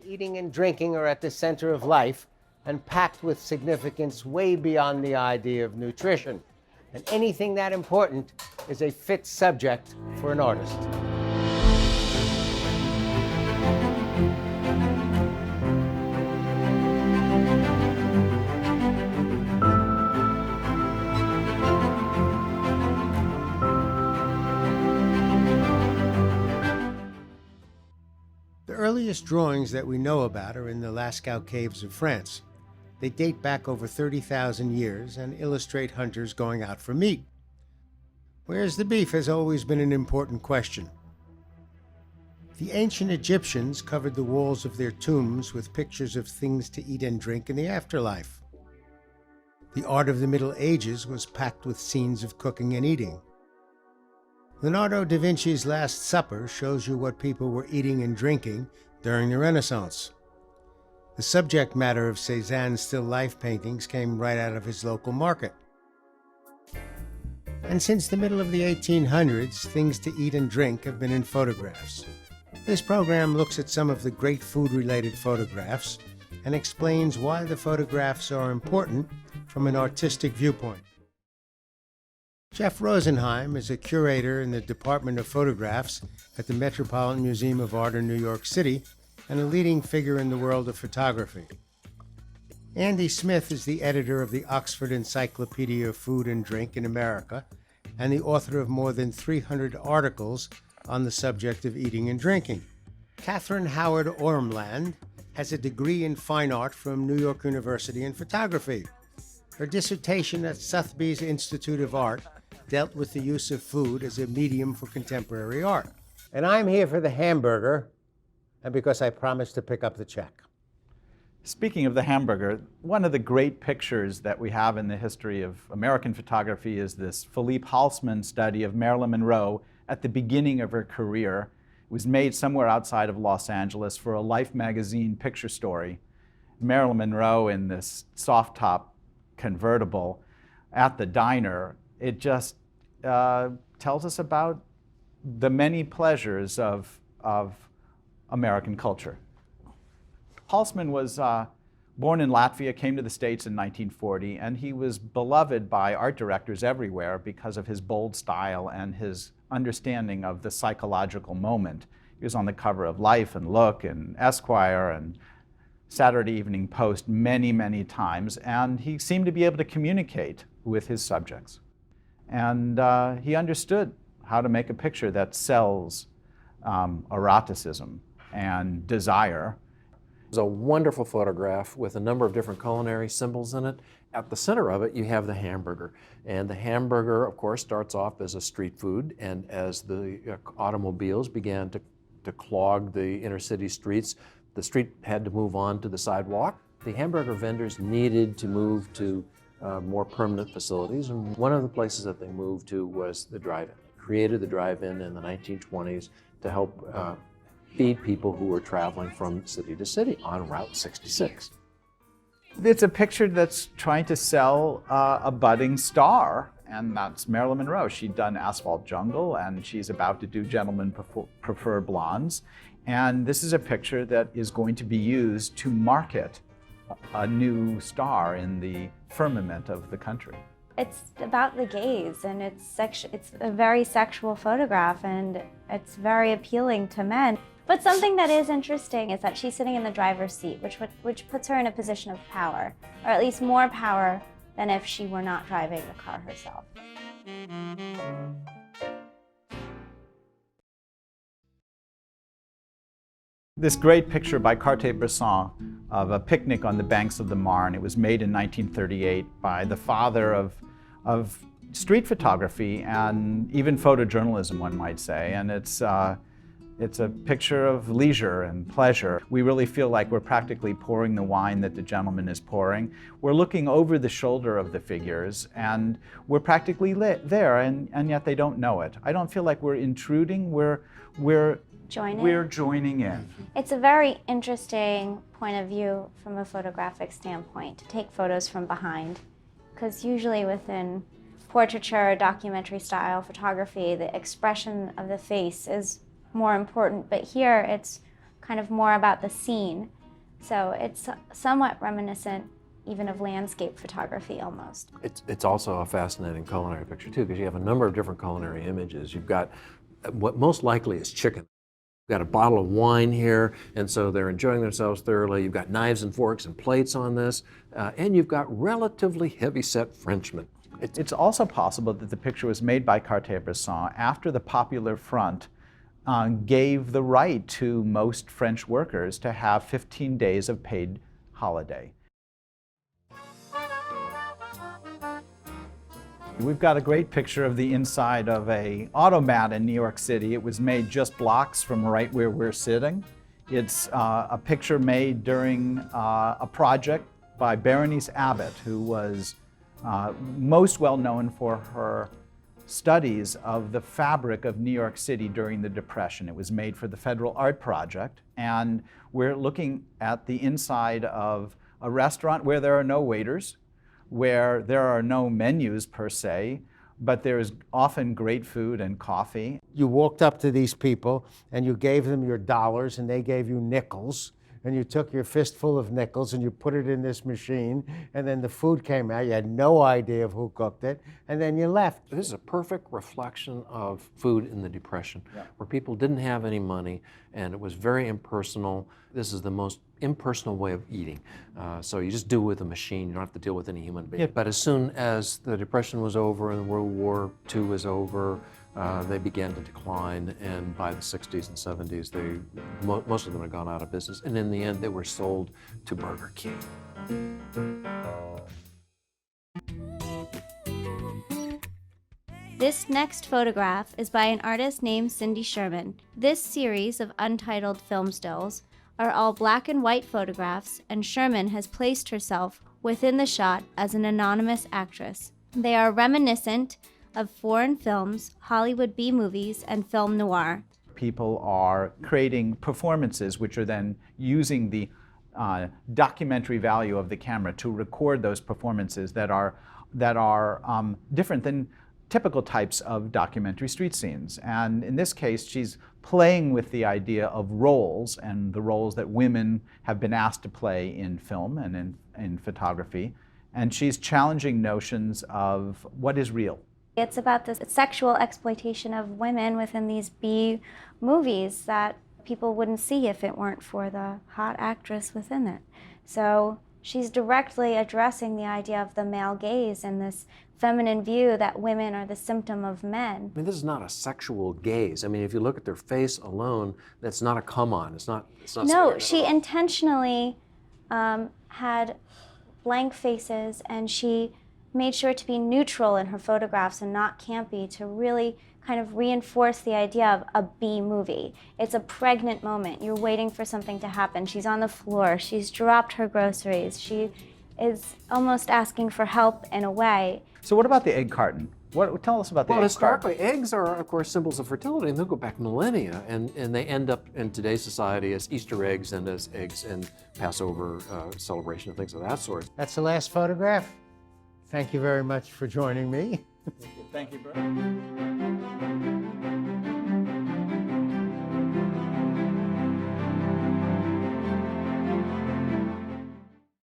Eating and drinking are at the center of life and packed with significance way beyond the idea of nutrition. And anything that important is a fit subject for an artist. The earliest drawings that we know about are in the Lascaux caves of France. They date back over 30,000 years and illustrate hunters going out for meat. Where's the beef has always been an important question. The ancient Egyptians covered the walls of their tombs with pictures of things to eat and drink in the afterlife. The art of the Middle Ages was packed with scenes of cooking and eating. Leonardo da Vinci's Last Supper shows you what people were eating and drinking during the Renaissance. The subject matter of Cézanne's still life paintings came right out of his local market. And since the middle of the 1800s, things to eat and drink have been in photographs. This program looks at some of the great food-related photographs and explains why the photographs are important from an artistic viewpoint. Jeff Rosenheim is a curator in the Department of Photographs at the Metropolitan Museum of Art in New York City and a leading figure in the world of photography. Andy Smith is the editor of the Oxford Encyclopedia of Food and Drink in America and the author of more than 300 articles on the subject of eating and drinking. Catherine Howard Ormland has a degree in fine art from New York University in photography. Her dissertation at Sotheby's Institute of Art dealt with the use of food as a medium for contemporary art. And I'm here for the hamburger, and because I promised to pick up the check. Speaking of the hamburger, one of the great pictures that we have in the history of American photography is this Philippe Halsman study of Marilyn Monroe at the beginning of her career. It was made somewhere outside of Los Angeles for a Life magazine picture story. Marilyn Monroe in this soft-top convertible at the diner. It just tells us about the many pleasures of American culture. Halsman was born in Latvia, came to the States in 1940, and he was beloved by art directors everywhere because of his bold style and his understanding of the psychological moment. He was on the cover of Life and Look and Esquire and Saturday Evening Post many, many times, and he seemed to be able to communicate with his subjects. And he understood how to make a picture that sells eroticism and desire. It's a wonderful photograph with a number of different culinary symbols in it. At the center of it, you have the hamburger. And the hamburger, of course, starts off as a street food, and as the automobiles began to clog the inner city streets, the street had to move on to the sidewalk. The hamburger vendors needed to move to more permanent facilities, and one of the places that they moved to was the drive-in. Created the drive-in in the 1920s to help feed people who were traveling from city to city on Route 66. It's a picture that's trying to sell a budding star, and that's Marilyn Monroe. She'd done Asphalt Jungle, and she's about to do Gentlemen Prefer Blondes. And this is a picture that is going to be used to market a new star in the firmament of the country. It's about the gaze, and it's a very sexual photograph, and it's very appealing to men. But something that is interesting is that she's sitting in the driver's seat, which puts her in a position of power, or at least more power than if she were not driving the car herself. This great picture by Cartier-Bresson of a picnic on the banks of the Marne. It was made in 1938 by the father of street photography and even photojournalism, one might say. And it's a picture of leisure and pleasure. We really feel like we're practically pouring the wine that the gentleman is pouring. We're looking over the shoulder of the figures, and we're practically there, and yet they don't know it. I don't feel like we're intruding. We're joining in. It's a very interesting point of view from a photographic standpoint, to take photos from behind, because usually within portraiture or documentary style photography, the expression of the face is more important, but here it's kind of more about the scene So it's somewhat reminiscent even of landscape photography almost. It's also a fascinating culinary picture too, because you have a number of different culinary images. You've got what most likely is chicken. You've got a bottle of wine here, and so they're enjoying themselves thoroughly. You've got knives and forks and plates on this, and you've got relatively heavy-set Frenchmen. It's also possible that the picture was made by Cartier-Bresson after the Popular Front gave the right to most French workers to have 15 days of paid holiday. We've got a great picture of the inside of an automat in New York City. It was made just blocks from right where we're sitting. It's a picture made during a project by Bernice Abbott, who was most well known for her studies of the fabric of New York City during the Depression. It was made for the Federal Art Project, and we're looking at the inside of a restaurant where there are no waiters, where there are no menus per se, but there's often great food and coffee. You walked up to these people and you gave them your dollars and they gave you nickels, and you took your fistful of nickels and you put it in this machine, and then the food came out. You had no idea of who cooked it, and then you left. This is a perfect reflection of food in the Depression, where people didn't have any money and it was very impersonal. This is the most impersonal way of eating. So you just do it with a machine. You don't have to deal with any human being. But as soon as the Depression was over and World War II was over, they began to decline, and by the 60s and 70s, most of them had gone out of business, and in the end, they were sold to Burger King. This next photograph is by an artist named Cindy Sherman. This series of untitled film stills are all black and white photographs, and Sherman has placed herself within the shot as an anonymous actress. They are reminiscent of foreign films, Hollywood B-movies, and film noir. People are creating performances which are then using the documentary value of the camera to record those performances that are different than typical types of documentary street scenes. And in this case, she's playing with the idea of roles and the roles that women have been asked to play in film and in photography. And she's challenging notions of what is real. It's about this sexual exploitation of women within these B movies that people wouldn't see if it weren't for the hot actress within it. So she's directly addressing the idea of the male gaze and this feminine view that women are the symptom of men. I mean, this is not a sexual gaze. I mean, if you look at their face alone, that's not a come-on. It's not No, she intentionally had blank faces, and she made sure to be neutral in her photographs and not campy, to really kind of reinforce the idea of a B movie. It's a pregnant moment. You're waiting for something to happen. She's on the floor. She's dropped her groceries. She is almost asking for help in a way. So what about the egg carton? Tell us about the egg carton. Well, historically, eggs are, of course, symbols of fertility, and they'll go back millennia, and they end up in today's society as Easter eggs and as eggs in Passover celebration and things of that sort. That's the last photograph. Thank you very much for joining me. Thank you, Bert.